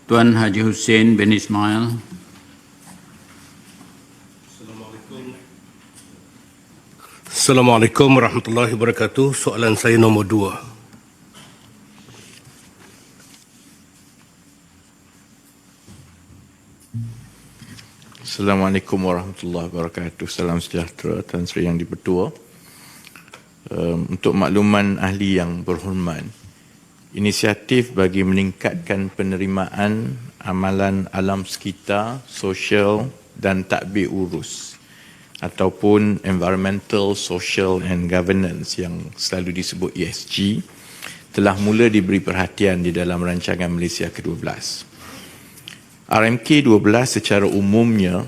Tuan Haji Hussein bin Ismail. Assalamualaikum warahmatullahi wabarakatuh. Soalan saya nombor 2. Assalamualaikum warahmatullahi wabarakatuh. Salam sejahtera Tan Sri Yang di-Pertua. Untuk makluman ahli yang berhormat, inisiatif bagi meningkatkan penerimaan amalan alam sekitar, sosial dan tadbir urus ataupun environmental, social and governance yang selalu disebut ESG telah mula diberi perhatian di dalam rancangan Malaysia ke-12. RMK 12 secara umumnya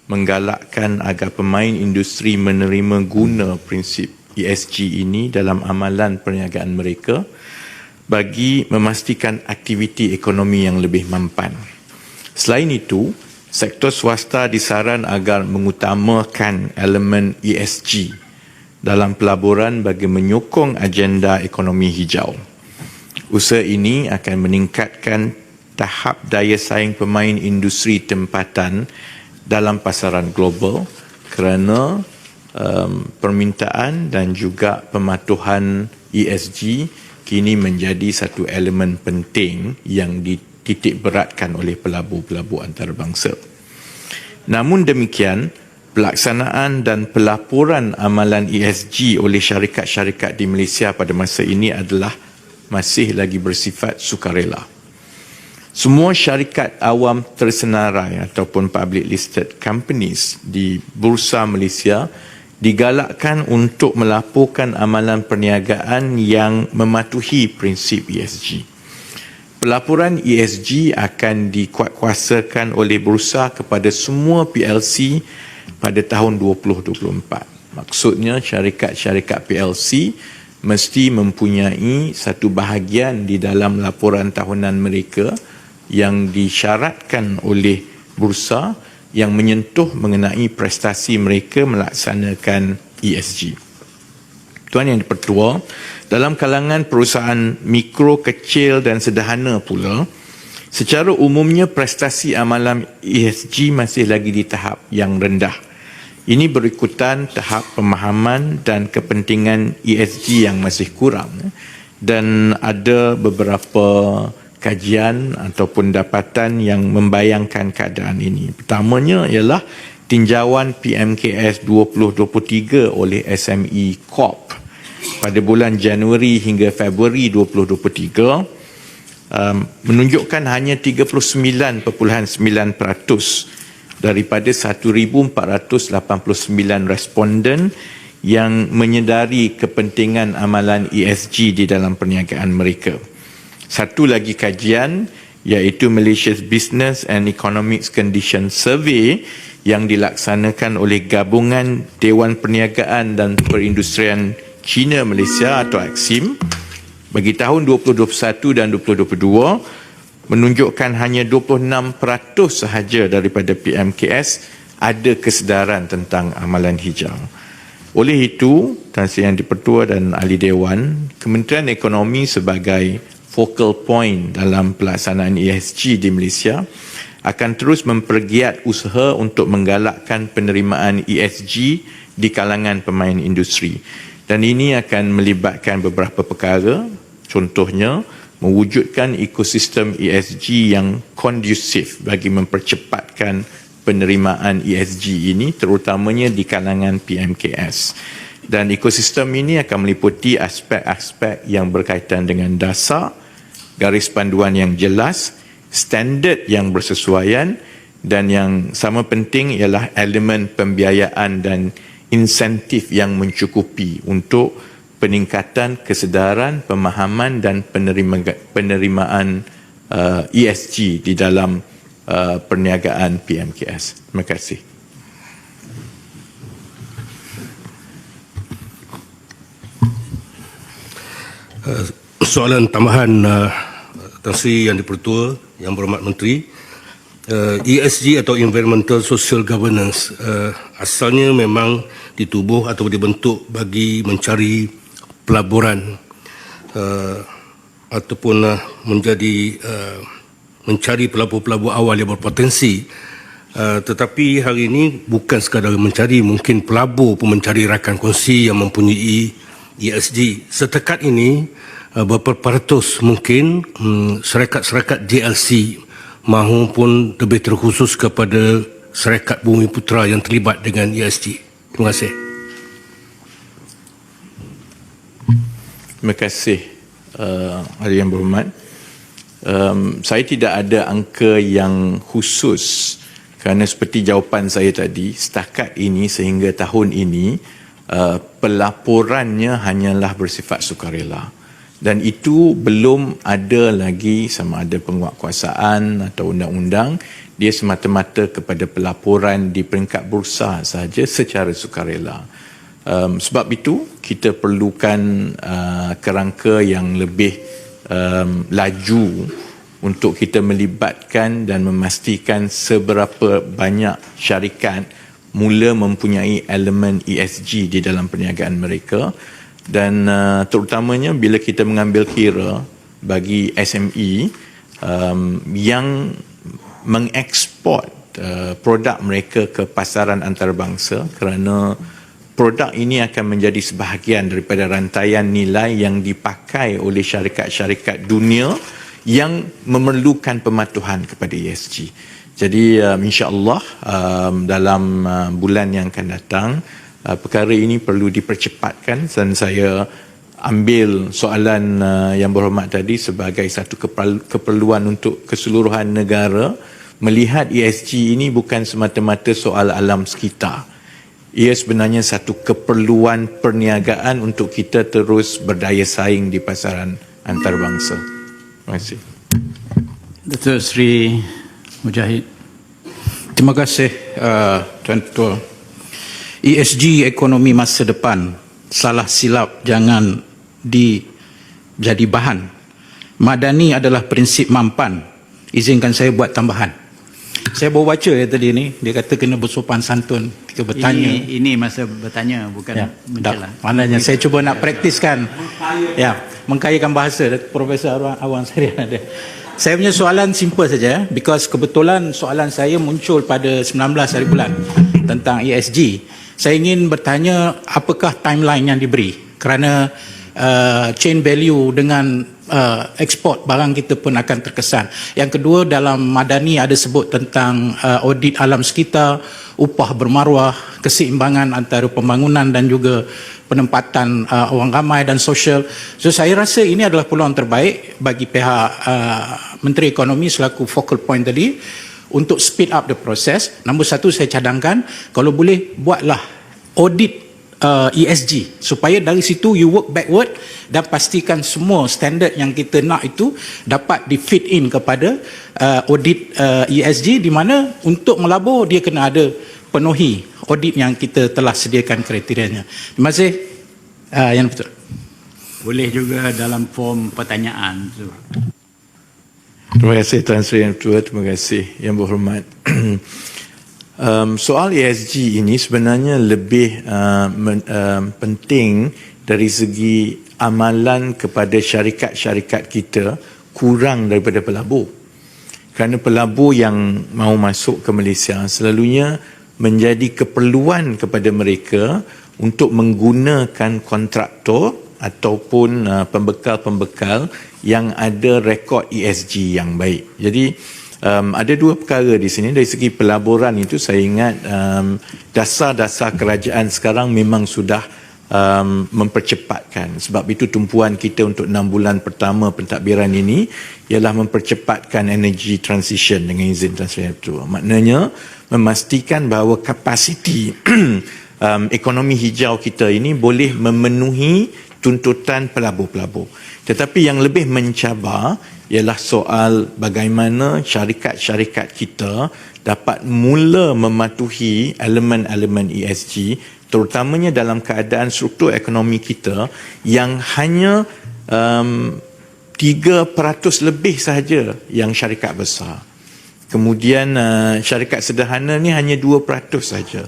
menggalakkan agar pemain industri menerima guna prinsip ESG ini dalam amalan perniagaan mereka bagi memastikan aktiviti ekonomi yang lebih mampan. Selain itu, sektor swasta disaran agar mengutamakan elemen ESG dalam pelaburan bagi menyokong agenda ekonomi hijau. Usaha ini akan meningkatkan tahap daya saing pemain industri tempatan dalam pasaran global kerana permintaan dan juga pematuhan ESG kini menjadi satu elemen penting yang dititik beratkan oleh pelabur-pelabur antarabangsa. Namun demikian, pelaksanaan dan pelaporan amalan ESG oleh syarikat-syarikat di Malaysia pada masa ini adalah masih lagi bersifat sukarela. Semua syarikat awam tersenarai ataupun public listed companies di Bursa Malaysia digalakkan untuk melaporkan amalan perniagaan yang mematuhi prinsip ESG. Pelaporan ESG akan dikuatkuasakan oleh Bursa kepada semua PLC pada tahun 2024. Maksudnya syarikat-syarikat PLC mesti mempunyai satu bahagian di dalam laporan tahunan mereka yang disyaratkan oleh Bursa yang menyentuh mengenai prestasi mereka melaksanakan ESG. Tuan Yang di-Pertua, dalam kalangan perusahaan mikro, kecil dan sederhana pula, secara umumnya prestasi amalan ESG masih lagi di tahap yang rendah. Ini berikutan tahap pemahaman dan kepentingan ESG yang masih kurang dan ada beberapa kajian ataupun dapatan yang membayangkan keadaan ini. Pertamanya ialah tinjauan PMKS 2023 oleh SME Corp pada bulan Januari hingga Februari 2023 menunjukkan hanya 39.9% daripada 1,489 responden yang menyedari kepentingan amalan ESG di dalam perniagaan mereka. Satu lagi kajian iaitu Malaysia's Business and Economics Condition Survey yang dilaksanakan oleh Gabungan Dewan Perniagaan dan Perindustrian China Malaysia atau AXIM bagi tahun 2021 dan 2022 menunjukkan hanya 26% sahaja daripada PMKS ada kesedaran tentang amalan hijau. Oleh itu, Tan Sri Yang di-Pertua dan Ahli Dewan, Kementerian Ekonomi sebagai focal point dalam pelaksanaan ESG di Malaysia akan terus mempergiat usaha untuk menggalakkan penerimaan ESG di kalangan pemain industri. Dan ini akan melibatkan beberapa perkara, contohnya mewujudkan ekosistem ESG yang kondusif bagi mempercepatkan penerimaan ESG ini terutamanya di kalangan PMKS. Dan ekosistem ini akan meliputi aspek-aspek yang berkaitan dengan dasar, garis panduan yang jelas, standard yang bersesuaian dan yang sama penting ialah elemen pembiayaan dan insentif yang mencukupi untuk peningkatan kesedaran, pemahaman dan penerimaan ESG di dalam perniagaan PMKS. Terima kasih. Soalan tambahan Tan Sri Yang di-Pertua, Yang Berhormat Menteri, ESG atau Environmental Social Governance asalnya memang ditubuh atau dibentuk bagi mencari pelaburan ataupun menjadi mencari pelabur-pelabur awal yang berpotensi. Tetapi hari ini bukan sekadar mencari, mungkin pelabur pun mencari rakan kongsi yang mempunyai ESG. Setakat ini berapa ratus mungkin syarikat-syarikat JLC mahu pun lebih terkhusus kepada syarikat Bumi Putra yang terlibat dengan ESG. Terima kasih. Terima kasih Ahli yang berhormat. Saya tidak ada angka yang khusus kerana seperti jawapan saya tadi, setakat ini sehingga tahun ini pelaporannya hanyalah bersifat sukarela. Dan itu belum ada lagi sama ada penguatkuasaan atau undang-undang, dia semata-mata kepada pelaporan di peringkat bursa sahaja secara sukarela. Sebab itu kita perlukan kerangka yang lebih laju untuk kita melibatkan dan memastikan seberapa banyak syarikat mula mempunyai elemen ESG di dalam perniagaan mereka. Dan terutamanya bila kita mengambil kira bagi SME yang mengeksport produk mereka ke pasaran antarabangsa, kerana produk ini akan menjadi sebahagian daripada rantaian nilai yang dipakai oleh syarikat-syarikat dunia yang memerlukan pematuhan kepada ESG. Jadi insya-Allah dalam bulan yang akan datang perkara ini perlu dipercepatkan, dan saya ambil soalan yang berhormat tadi sebagai satu keperluan untuk keseluruhan negara melihat ESG ini bukan semata-mata soal alam sekitar. Ia sebenarnya satu keperluan perniagaan untuk kita terus berdaya saing di pasaran antarabangsa. Terima kasih. Datuk Seri Mujahid. Terima kasih Tuan Ketua. ESG ekonomi masa depan, salah silap jangan jadi bahan. Madani adalah prinsip mampan. Izinkan saya buat tambahan. Saya baru baca tadi ni, dia kata kena bersopan santun ketika bertanya. Ini masa bertanya, bukan mencela. Maknanya saya cuba nak praktiskan. Ya, mengkayakan bahasa. Profesor Awan Sarian ada. Saya punya soalan simple saja, because kebetulan soalan saya muncul pada 19 hari bulan tentang ESG. Saya ingin bertanya apakah timeline yang diberi, kerana chain value dengan ekspor barang kita pun akan terkesan. Yang kedua, dalam Madani ada sebut tentang audit alam sekitar, upah bermaruah, keseimbangan antara pembangunan dan juga penempatan orang ramai dan sosial. So saya rasa ini adalah peluang terbaik bagi pihak Menteri Ekonomi selaku focal point tadi untuk speed up the process. Nombor satu, saya cadangkan kalau boleh buatlah audit ESG supaya dari situ you work backward dan pastikan semua standard yang kita nak itu dapat di fit in kepada audit ESG, di mana untuk melabur dia kena ada penuhi audit yang kita telah sediakan kriterianya. Terima kasih. Yang betul. Boleh juga dalam form pertanyaan. Terima kasih Tuan Sri Yang Ketua, terima kasih Yang Berhormat. Soal ESG ini sebenarnya lebih penting dari segi amalan kepada syarikat-syarikat kita kurang daripada pelabur. Kerana pelabur yang mahu masuk ke Malaysia selalunya menjadi keperluan kepada mereka untuk menggunakan kontraktor ataupun pembekal-pembekal yang ada rekod ESG yang baik. Jadi ada dua perkara di sini. Dari segi pelaburan itu saya ingat dasar-dasar kerajaan sekarang memang sudah mempercepatkan. Sebab itu tumpuan kita untuk 6 bulan pertama pentadbiran ini ialah mempercepatkan energy transition dengan izin Tuan Sri Yang Ketua. Maknanya memastikan bahawa kapasiti ekonomi hijau kita ini boleh memenuhi tuntutan pelabur-pelabur. Tetapi yang lebih mencabar ialah soal bagaimana syarikat-syarikat kita dapat mula mematuhi elemen-elemen ESG, terutamanya dalam keadaan struktur ekonomi kita yang hanya 3% lebih sahaja yang syarikat besar. Kemudian syarikat sederhana ni hanya 2% saja.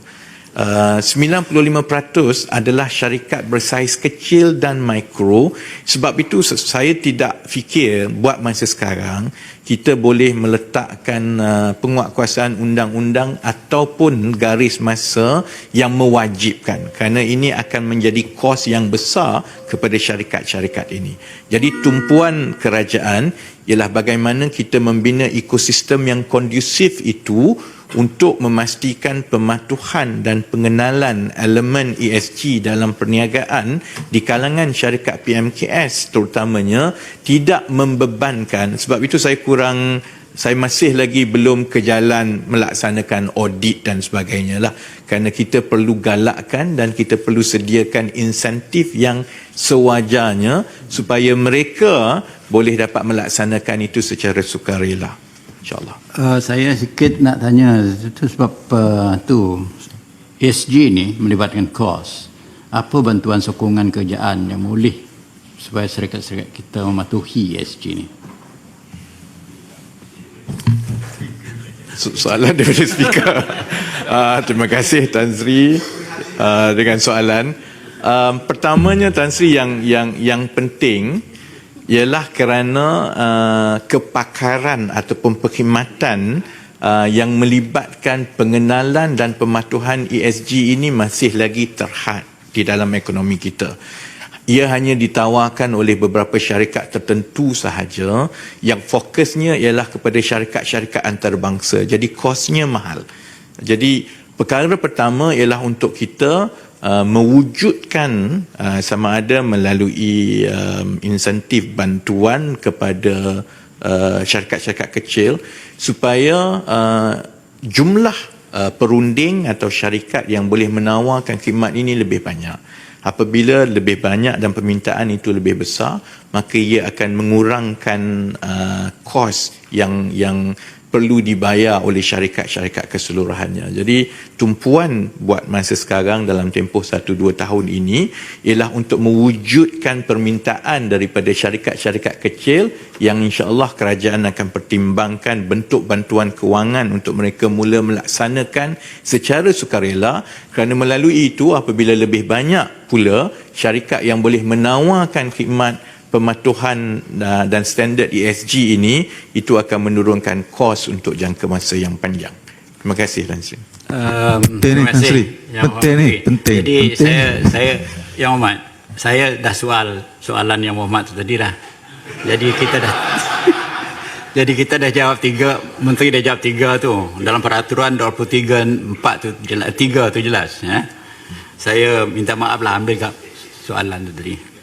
95% adalah syarikat bersaiz kecil dan mikro. Sebab itu saya tidak fikir buat masa sekarang kita boleh meletakkan penguatkuasaan undang-undang ataupun garis masa yang mewajibkan, kerana ini akan menjadi kos yang besar kepada syarikat-syarikat ini. Jadi tumpuan kerajaan ialah bagaimana kita membina ekosistem yang kondusif itu untuk memastikan pematuhan dan pengenalan elemen ESG dalam perniagaan di kalangan syarikat PMKS terutamanya tidak membebankan. Sebab itu saya masih lagi belum ke jalan melaksanakan audit dan sebagainya lah, kerana kita perlu galakkan dan kita perlu sediakan insentif yang sewajarnya supaya mereka boleh dapat melaksanakan itu secara sukarela, insyaAllah. Saya sikit nak tanya itu sebab ESG ni melibatkan kos. Apa bantuan sokongan kerajaan yang boleh supaya syarikat-syarikat kita mematuhi ESG ni? Soalan daripada speaker. Terima kasih Tan Sri dengan soalan. Pertamanya Tan Sri yang penting ialah kerana kepakaran ataupun perkhidmatan yang melibatkan pengenalan dan pematuhan ESG ini masih lagi terhad di dalam ekonomi kita. Ia hanya ditawarkan oleh beberapa syarikat tertentu sahaja yang fokusnya ialah kepada syarikat-syarikat antarabangsa. Jadi kosnya mahal. Jadi perkara pertama ialah untuk kita mewujudkan sama ada melalui insentif bantuan kepada syarikat-syarikat kecil supaya jumlah perunding atau syarikat yang boleh menawarkan khidmat ini lebih banyak. Apabila lebih banyak dan permintaan itu lebih besar, maka ia akan mengurangkan kos yang perlu dibayar oleh syarikat-syarikat keseluruhannya. Jadi tumpuan buat masa sekarang dalam tempoh 1-2 tahun ini ialah untuk mewujudkan permintaan daripada syarikat-syarikat kecil yang insya-Allah kerajaan akan pertimbangkan bentuk bantuan kewangan untuk mereka mula melaksanakan secara sukarela, kerana melalui itu apabila lebih banyak pula syarikat yang boleh menawarkan khidmat pematuhan dan standard ESG ini, itu akan menurunkan kos untuk jangka masa yang panjang. Terima kasih Tan Sri. Terima kasih. Penting. Jadi saya Yang Hormat, saya dah soalan Yang Hormat tu tadi dah. Jadi kita dah jawab 3, Menteri dah jawab 3 tu. Dalam peraturan 23/4 tu 3 tu jelas, ya. Saya minta maaf lah ambil kat soalan tu tadi.